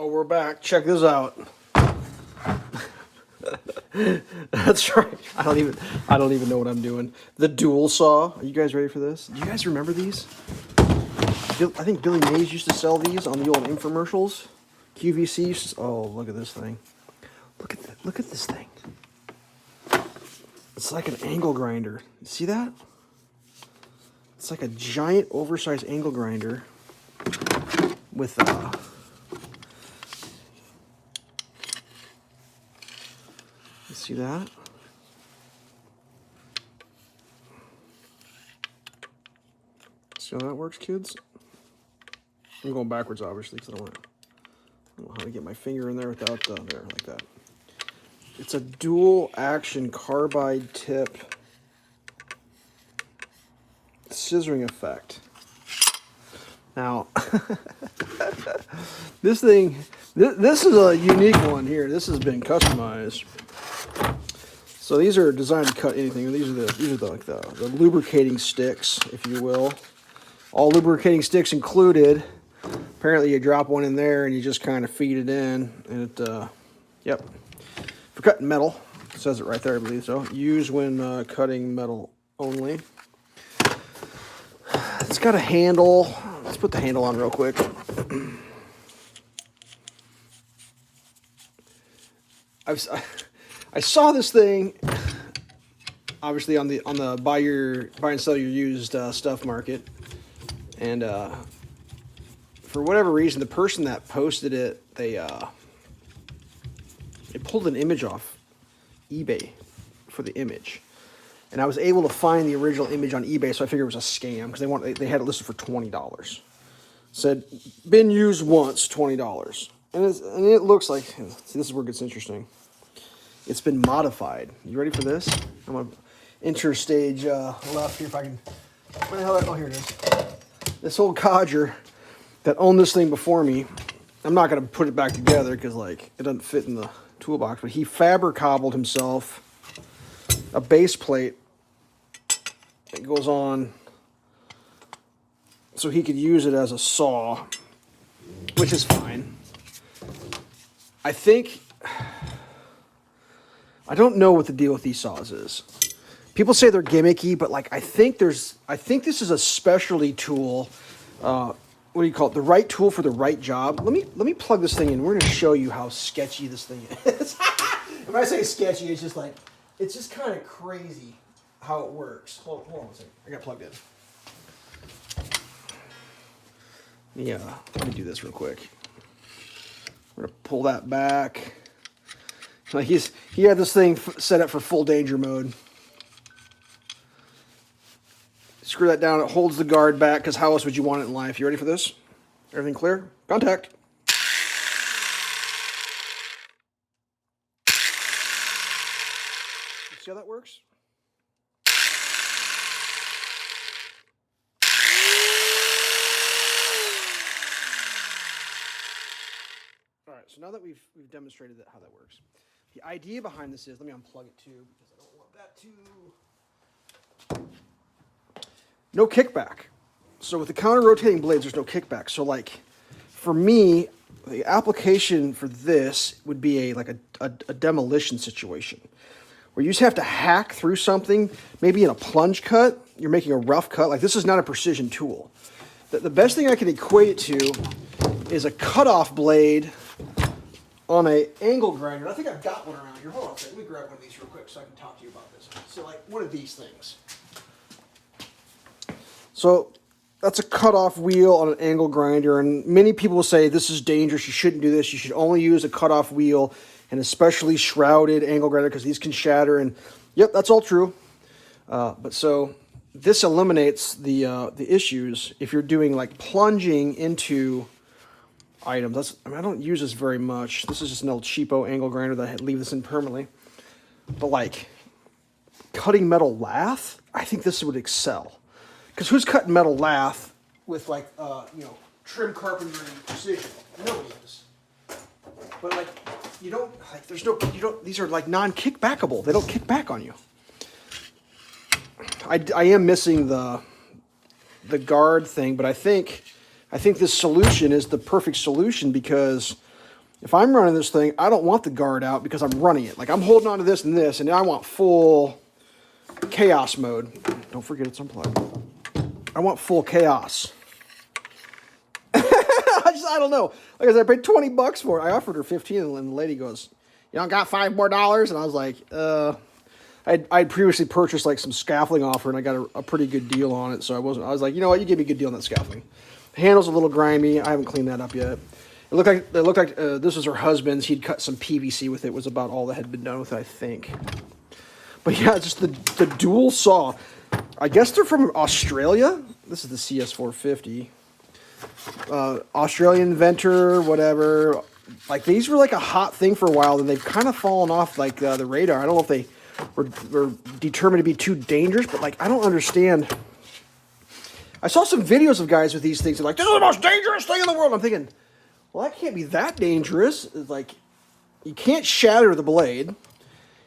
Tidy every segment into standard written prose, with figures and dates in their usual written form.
Oh, we're back. Check this out. That's right. I don't even know what I'm doing. The DualSaw. Are you guys ready for this? Do you guys remember these? I think Billy Mays used to sell these on the old infomercials. QVC used to, oh, look at this thing. Look at this thing. It's like an angle grinder. You see that? It's like a giant oversized angle grinder with you see that? See how that works, kids? I'm going backwards, obviously, because I don't know how to get my finger in there without there, like that. It's a dual action carbide tip scissoring effect. Now, this thing, this is a unique one here. This has been customized. So these are designed to cut anything. These are like the lubricating sticks, if you will. All lubricating sticks included. Apparently, you drop one in there and you just kind of feed it in, and it, yep. For cutting metal, it says it right there, I believe so. Use when cutting metal only. It's got a handle. Let's put the handle on real quick. I saw this thing, obviously on the buy and sell your used stuff market, and for whatever reason, the person that posted it, they pulled an image off eBay for the image, and I was able to find the original image on eBay, so I figured it was a scam because they had it listed for $20. Said been used once, $20, and it looks like, see, this is where it gets interesting. It's been modified. You ready for this? I'm gonna enter stage left here if I can. Where the hell? Oh, here it is. This old codger that owned this thing before me. I'm not gonna put it back together because like it doesn't fit in the toolbox. But he cobbled himself a base plate that goes on so he could use it as a saw, which is fine. I don't know what the deal with these saws is. People say they're gimmicky, but like I think this is a specialty tool. What do you call it? The right tool for the right job. Let me plug this thing in. We're gonna show you how sketchy this thing is. If I say sketchy, it's just kind of crazy how it works. Hold on a second. I got plugged in. Yeah, let me do this real quick. We're gonna pull that back. Like he had this thing set up for full danger mode. Screw that down. It holds the guard back because how else would you want it in life? You ready for this? Everything clear? Contact. See how that works? All right. So now that we've demonstrated how that works. The idea behind this is, let me unplug it too, because I don't want that to... No kickback. So with the counter-rotating blades, there's no kickback. So like, for me, the application for this would be a demolition situation, where you just have to hack through something, maybe in a plunge cut, you're making a rough cut. Like this is not a precision tool. The best thing I can equate it to is a cutoff blade on a angle grinder. I think I've got one around here. Hold on a second. Let me grab one of these real quick so I can talk to you about this. So like one of these things. So that's a cutoff wheel on an angle grinder, and many people will say this is dangerous. You shouldn't do this. You should only use a cutoff wheel and especially shrouded angle grinder because these can shatter. And yep, that's all true. But so this eliminates the issues if you're doing like plunging into items. I don't use this very much. This is just an old cheapo angle grinder that I leave this in permanently. But like cutting metal lath, I think this would excel. Because who's cutting metal lath with like trim carpentry precision? Nobody is. But like these are like non-kickbackable. They don't kick back on you. I am missing the guard thing, but I think this solution is the perfect solution because if I'm running this thing, I don't want the guard out because I'm running it. Like I'm holding on to this, and I want full chaos mode. Don't forget it's unplugged. I want full chaos. I don't know. Like I said, I paid $20 for it. I offered her 15, and the lady goes, "You don't got $5 more?" And I was like, I'd previously purchased like some scaffolding off her, and I got a pretty good deal on it. So I was like, you know what, you gave me a good deal on that scaffolding. The handle's a little grimy. I haven't cleaned that up yet. It looked like this was her husband's. He'd cut some PVC with it. Was about all that had been done with it, I think. But yeah, just the DualSaw. I guess they're from Australia. This is the CS450. Australian inventor, whatever. Like these were like a hot thing for a while, and they've kind of fallen off like the radar. I don't know if they were determined to be too dangerous, but like I don't understand. I saw some videos of guys with these things. They're like, "This is the most dangerous thing in the world." I'm thinking, well, that can't be that dangerous. It's like you can't shatter the blade.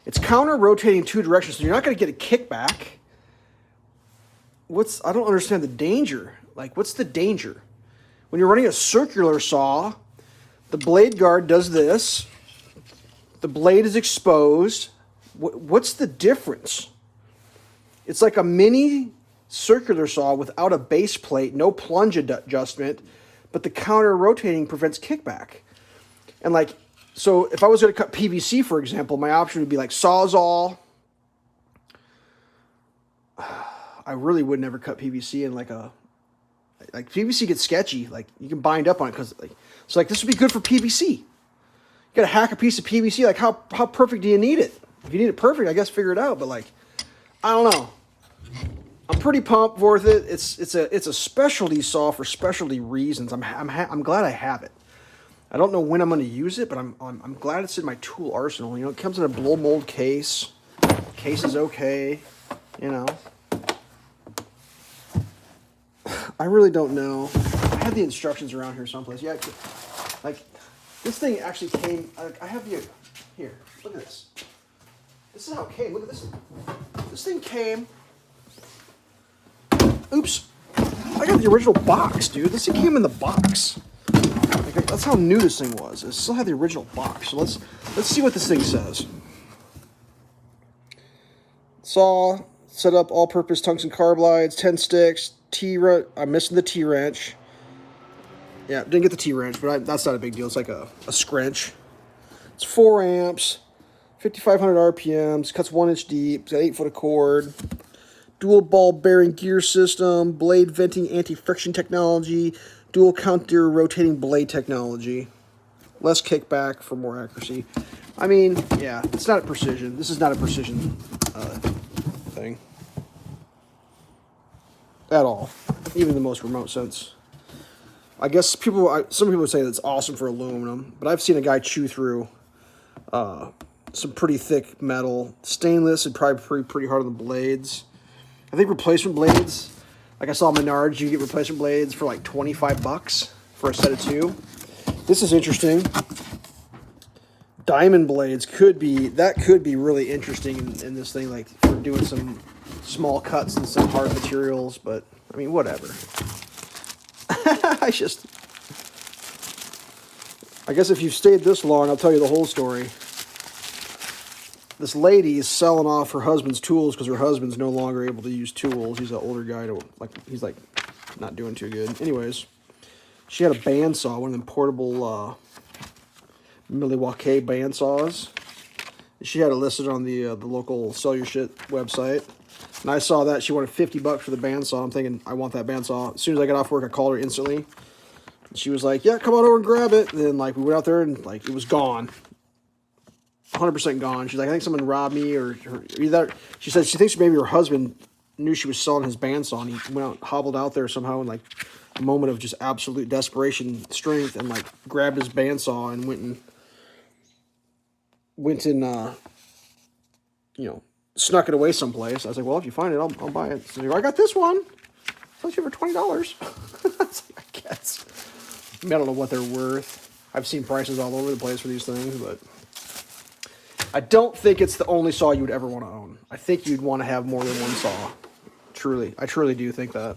It's counter rotating 2 directions, so you're not going to get a kickback. I don't understand the danger. Like, what's the danger? When you're running a circular saw, the blade guard does this. The blade is exposed. What's the difference? It's like a mini circular saw without a base plate, no plunge adjustment, but the counter rotating prevents kickback. And like, so if I was going to cut PVC, for example, my option would be like Sawzall. I really would never cut PVC in like PVC gets sketchy. Like you can bind up on it because like it's like this would be good for PVC. You got to hack a piece of PVC. Like how perfect do you need it? If you need it perfect, I guess figure it out. But like, I don't know. I'm pretty pumped for it. It's a specialty saw for specialty reasons. I'm glad I have it. I don't know when I'm going to use it, but I'm glad it's in my tool arsenal. You know, it comes in a blow mold case. Case is okay. You know. I really don't know. I had the instructions around here someplace. Yeah, like this thing actually came. I have the here. Look at this. This is how it came. Look at this. This thing came. Oops. I got the original box, dude. This thing came in the box. Like, that's how new this thing was. It still had the original box. So let's see what this thing says. Saw, set up all-purpose tungsten carbides, 10 sticks. I'm missing the T-wrench. Yeah, didn't get the T-wrench, but that's not a big deal. It's like a scrunch. It's 4 amps, 5,500 RPMs, cuts 1 inch deep, it's got 8 foot of cord. Dual ball bearing gear system, blade venting anti-friction technology, dual counter rotating blade technology. Less kickback for more accuracy. I mean, yeah, it's not a precision. This is not a precision thing. At all, even the most remote sense. I guess some people would say that's awesome for aluminum, but I've seen a guy chew through some pretty thick metal. Stainless and probably pretty hard on the blades. I think replacement blades, like I saw Menards, you get replacement blades for like $25 for a set of 2. This is interesting. Diamond blades could be really interesting in this thing, like for doing some small cuts and some hard materials, but I mean, whatever. I guess if you've stayed this long, I'll tell you the whole story. This lady is selling off her husband's tools because her husband's no longer able to use tools. He's an older guy, he's not doing too good. Anyways, she had a bandsaw, one of them portable Milwaukee bandsaws. She had it listed on the local Sell Your Shit website. And I saw that she wanted $50 for the bandsaw. I'm thinking, I want that bandsaw. As soon as I got off work, I called her instantly. She was like, yeah, come on over and grab it. And then like we went out there and like it was gone. 100% gone. She's like, I think someone robbed me or either. She said she thinks maybe her husband knew she was selling his bandsaw and he went out, hobbled out there somehow in like a moment of just absolute desperation, strength, and like grabbed his bandsaw and went and snuck it away someplace. I was like, well, if you find it, I'll buy it. So I got this one. I'll you for $20. I was like, I guess. I don't know what they're worth. I've seen prices all over the place for these things, but I don't think it's the only saw you would ever want to own. I think you'd want to have more than one saw. Truly. I truly do think that.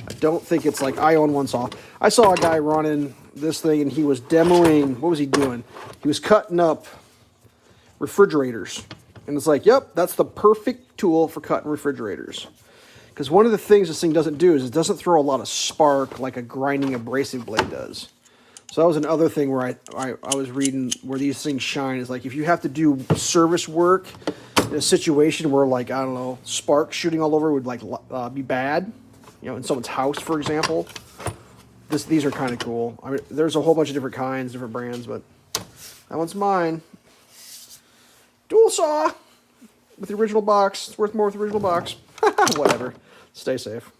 I don't think it's like I own one saw. I saw a guy running this thing, and he was demoing. What was he doing? He was cutting up refrigerators. And it's like, yep, that's the perfect tool for cutting refrigerators. Because one of the things this thing doesn't do is it doesn't throw a lot of spark like a grinding abrasive blade does. So that was another thing where I was reading where these things shine is like if you have to do service work in a situation where like, I don't know, sparks shooting all over would like be bad, you know, in someone's house, for example. These are kind of cool. I mean, there's a whole bunch of different kinds, different brands, but that one's mine. DualSaw with the original box. It's worth more with the original box. Whatever. Stay safe.